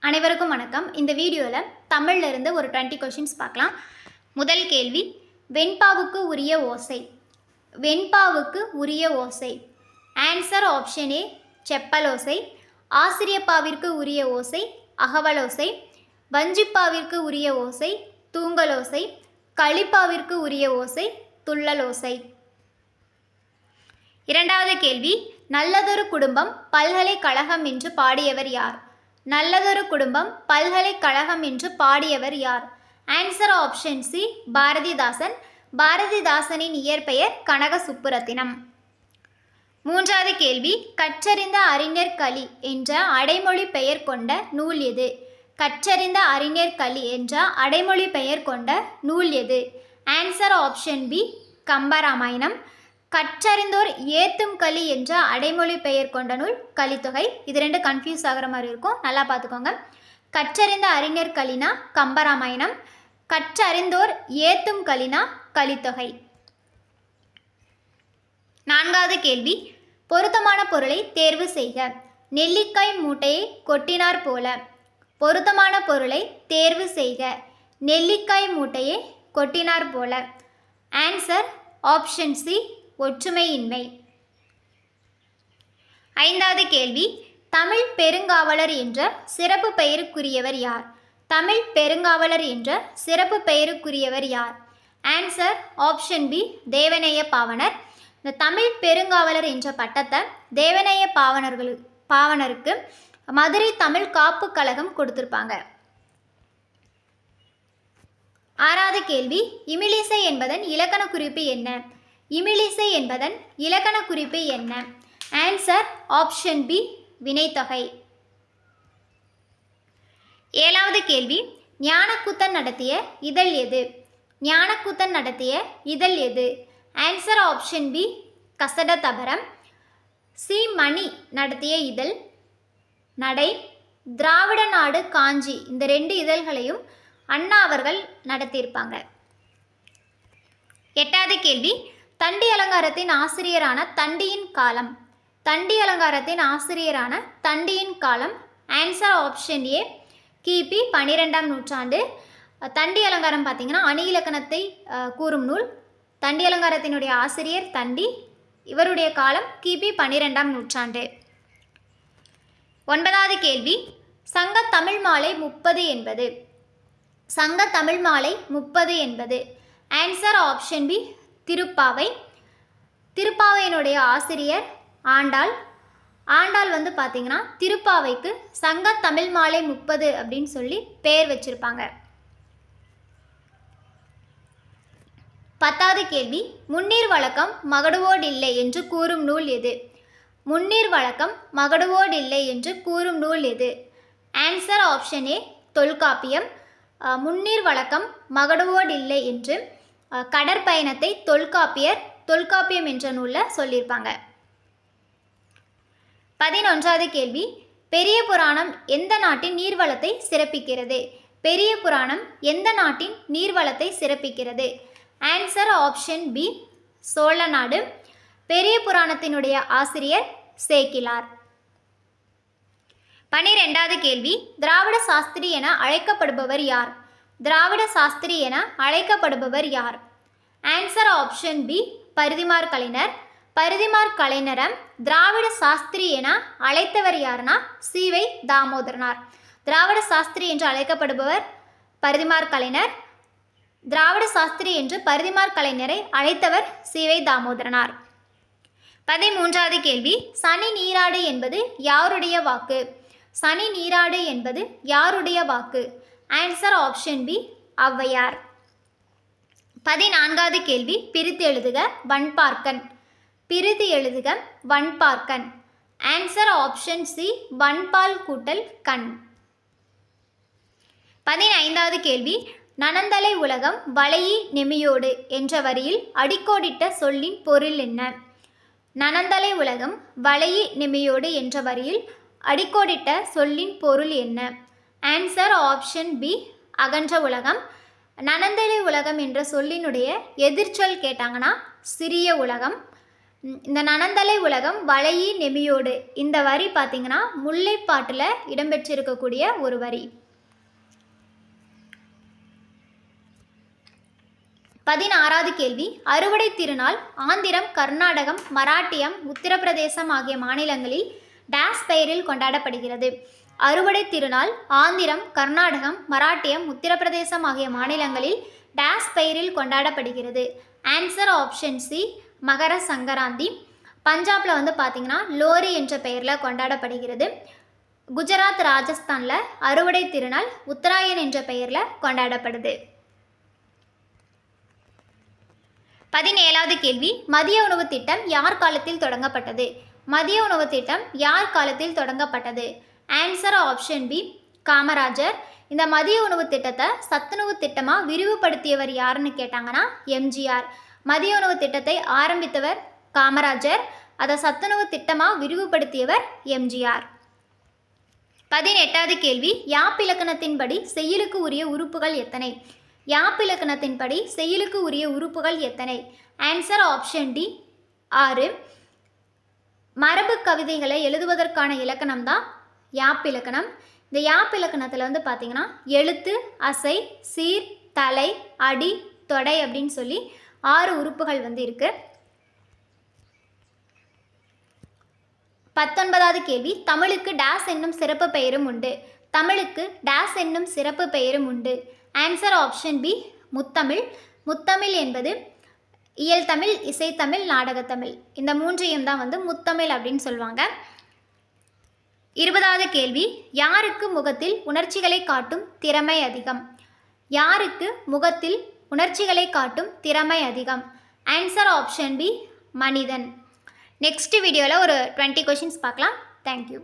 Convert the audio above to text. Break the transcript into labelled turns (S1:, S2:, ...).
S1: அனைவருக்கும் வணக்கம். இந்த வீடியோவில் தமிழ்ல இருந்து ஒரு 20 கொஷின்ஸ் பார்க்கலாம். முதல் கேள்வி, வெண்பாவுக்கு உரிய ஓசை. வெண்பாவுக்கு உரிய ஓசை. ஆன்சர் ஆப்ஷன் ஏ செப்பலோசை. ஆசிரியப்பாவிற்கு உரிய ஓசை அகவலோசை. வஞ்சிப்பாவிற்கு உரிய ஓசை தூங்கலோசை. களிப்பாவிற்கு உரிய ஓசை துள்ளலோசை. இரண்டாவது கேள்வி, நல்லதொரு குடும்பம் பல்கலைக்கழகம் என்று பாடியவர் யார்? நல்லதொரு குடும்பம் பல்கலைக்கழகம் என்று பாடியவர் யார்? Answer option C Bharathidasan. பாரதிதாசனின் இயற்பெயர் கனக சுப்புரத்தினம். மூன்றாவது கேள்வி, கற்றறிந்த அறிஞர் களி என்ற அடைமொழி பெயர் கொண்ட நூல் எது? கற்றறிந்த அறிஞர் களி என்ற அடைமொழி பெயர் கொண்ட நூல் எது? Answer option B Kambaramayanam. கற்றறிந்தோர் ஏத்தும் களி என்ற அடைமொழி பெயர் கொண்ட நூல் கலித்தொகை. இது ரெண்டு கன்ஃபியூஸ் ஆகிற மாதிரி இருக்கும், நல்லா பார்த்துக்கோங்க. கற்றறிந்த அறிஞர் களினா கம்பராமாயணம், கற்றறிந்தோர் ஏத்தும் களினா கலித்தொகை. நான்காவது கேள்வி, பொருத்தமான பொருளை தேர்வு செய்க. நெல்லிக்காய் மூட்டையை கொட்டினார் போல. பொருத்தமான பொருளை தேர்வு செய்க. நெல்லிக்காய் மூட்டையை கொட்டினார் போல. ஆன்சர் ஆப்ஷன் சி ஒற்றுமையின்மை. ஐந்தாவது கேள்வி, தமிழ் பெருங்காவலர் என்ற சிறப்பு பெயருக்குரியவர் யார்? தமிழ் பெருங்காவலர் என்ற சிறப்பு பெயருக்குரியவர் யார்? Answer option B Devaneya Pavanar. இந்த தமிழ் பெருங்காவலர் என்ற பட்டத்தை தேவநேய பாவனருக்கு மதுரை தமிழ் காப்பு கழகம் கொடுத்திருப்பாங்க. ஆறாவது கேள்வி, இமிலிசை என்பதன் இலக்கண குறிப்பு என்ன? இமிலிசை என்பதன் இலக்கண குறிப்பு என்ன? ஆன்சர் ஆப்ஷன் பி வினைத்தொகை. ஏழாவது கேள்வி, ஞானக்கூத்தன் நடத்திய இதழ் எது? ஞானக்கூத்தன் நடத்திய இதழ் எது? Answer option B Kasadathapara. C Mani நடத்திய இதழ் நடை. திராவிட நாடு காஞ்சி, இந்த ரெண்டு இதழ்களையும் அண்ணா அவர்கள் நடத்தியிருப்பாங்க. எட்டாவது கேள்வி, தண்டி அலங்காரத்தின் ஆசிரியரான தண்டியின் காலம். தண்டி அலங்காரத்தின் ஆசிரியரான தண்டியின் காலம். ஆன்சர் ஆப்ஷன் ஏ கிபி 12ஆம் நூற்றாண்டு. தண்டி அலங்காரம் பார்த்திங்கன்னா அணி இலக்கணத்தை கூறும் நூல். தண்டி அலங்காரத்தினுடைய ஆசிரியர் தண்டி. இவருடைய காலம் கிபி 12ஆம் நூற்றாண்டு. ஒன்பதாவது கேள்வி, சங்க தமிழ் மாலை 30 என்பது? சங்க தமிழ் மாலை 30 என்பது? Answer option B Thiruppavai. திருப்பாவையினுடைய ஆசிரியர் ஆண்டாள். ஆண்டாள் பார்த்திங்கன்னா திருப்பாவைக்கு சங்க தமிழ் மாலை 30 அப்படின்னு சொல்லி பெயர் வச்சிருப்பாங்க. 10வது கேள்வி, முன்னீர் வழக்கம் மகடுவோடில்லை என்று கூறும் நூல் எது? முன்னீர் வழக்கம் மகடுவோடில்லை என்று கூறும் நூல் எது? Answer option A Tholkappiyam. முன்னீர் வழக்கம் மகடுவோடில்லை என்று கடற்பயணத்தை தொல்காப்பியம் என்ற நூலில் சொல்லியிருப்பாங்க. 11வது கேள்வி, பெரிய புராணம் எந்த நாட்டின் நீர்வளத்தை சிறப்பிக்கிறது? பெரிய புராணம் எந்த நாட்டின் நீர்வளத்தை சிறப்பிக்கிறது? ஆன்சர் ஆப்ஷன் பி சோழ நாடு. பெரிய புராணத்தினுடைய ஆசிரியர் சேக்கிலார். 12வது கேள்வி, திராவிட சாஸ்திரி என அழைக்கப்படுபவர் யார்? திராவிட சாஸ்திரி என அழைக்கப்படுபவர் யார்? ஆன்சர் ஆப்ஷன் பி பரிதிமார் கலைஞர். பரிதிமார் கலைஞரை திராவிட சாஸ்திரி என அழைத்தவர் யாருன்னா சி.வை. தாமோதரனார். திராவிட சாஸ்திரி என்று அழைக்கப்படுபவர் பரிதிமார் கலைஞர். திராவிட சாஸ்திரி என்று பரிதிமார் கலைஞரை அழைத்தவர் சி.வை. தாமோதரனார். 13வது கேள்வி, சனி நீராடு என்பது யாருடைய வாக்கு? சனி நீராடு என்பது யாருடைய வாக்கு? Answer option B Avvaiyar. 14வது கேள்வி, பிரித்து எழுதுக வன்பார்க்கன். பிரித்து எழுதுக வன்பார்க்கன். ஆன்சர் ஆப்ஷன் சி வன்பால் கூட்டல் கண். 15வது கேள்வி, நனந்தலை உலகம் வளையி நெமியோடு என்ற வரியில் அடிக்கோடிட்ட சொல்லின் பொருள் என்ன? நனந்தலை உலகம் வளையி நெமியோடு என்ற வரியில் அடிக்கோடிட்ட சொல்லின் பொருள் என்ன? ஆன்சர் ஆப்ஷன் பி அகன்ற உலகம். நனந்தலை உலகம் என்ற சொல்லினுடைய எதிர்ச்சொல் கேட்டாங்கன்னா சிறிய உலகம். இந்த நனந்தலை உலகம் வளையி நெமியோடு இந்த வரி பார்த்தீங்கன்னா முல்லைப்பாட்டில் இடம்பெற்றிருக்கக்கூடிய ஒரு வரி. 16வது கேள்வி, அறுவடை திருநாள் ஆந்திரம், கர்நாடகம், மராட்டியம், உத்தரப்பிரதேசம் ஆகிய மாநிலங்களில் டேஸ் பெயரில் கொண்டாடப்படுகிறது. அறுவடை திருநாள் ஆந்திரம், கர்நாடகம், மராட்டியம், உத்தரப்பிரதேசம் ஆகிய மாநிலங்களில் டேஸ் பெயரில் கொண்டாடப்படுகிறது. ஆன்சர் ஆப்ஷன் சி, மகர சங்கராந்தி. பஞ்சாபில் வந்து பார்த்திங்கன்னா லோரி என்ற பெயரில் கொண்டாடப்படுகிறது. குஜராத், ராஜஸ்தானில் அறுவடை திருநாள் உத்தராயன் என்ற பெயரில் கொண்டாடப்படுது. 17வது கேள்வி, மதிய உணவு திட்டம் யார் காலத்தில் தொடங்கப்பட்டது? மதிய உணவு திட்டம் யார் காலத்தில் தொடங்கப்பட்டது? Answer option B, Kamarajar. இந்த மதிய உணவு திட்டத்தை சத்துணவு திட்டமாக விரிவுபடுத்தியவர் யாருன்னு கேட்டாங்கன்னா எம்ஜிஆர். மதிய உணவு திட்டத்தை ஆரம்பித்தவர் காமராஜர், அதை சத்துணவு திட்டமாக விரிவுபடுத்தியவர் எம்ஜிஆர். 18வது கேள்வி, யாப்பிலக்கணத்தின்படி செய்யுளுக்கு உரிய உறுப்புகள் எத்தனை? யாப்பிலக்கணத்தின்படி செய்யுளுக்கு உரிய உறுப்புகள் எத்தனை? Answer option D, 6. மரபு கவிதைகளை எழுதுவதற்கான இலக்கணம் தான் யாப்பிலக்கணம். இந்த யாப்பிலக்கணத்தில் வந்து பார்த்திங்கன்னா எழுத்து, அசை, சீர், தலை, அடி, தொடை அப்படின்னு சொல்லி 6 உறுப்புகள் வந்து இருக்குது. 19வது கேள்வி, தமிழுக்கு டேஸ் என்னும் சிறப்பு பெயரும் உண்டு. தமிழுக்கு டேஸ் என்னும் சிறப்பு பெயரும் உண்டு. ஆன்சர் ஆப்ஷன் பி, முத்தமிழ். முத்தமிழ் என்பது இயல் தமிழ், இசைத்தமிழ், நாடகத்தமிழ் இந்த 3ஐயும் தான் வந்து முத்தமிழ் அப்படின்னு சொல்லுவாங்க. 20வது கேள்வி, யாருக்கு முகத்தில் உணர்ச்சிகளை காட்டும் திறமை அதிகம்? யாருக்கு முகத்தில் உணர்ச்சிகளை காட்டும் திறமை அதிகம்? ஆன்சர் ஆப்ஷன் பி, மனிதன். நெக்ஸ்ட் வீடியோவில் ஒரு 20 கொஷின்ஸ் பார்க்கலாம். தேங்க்யூ.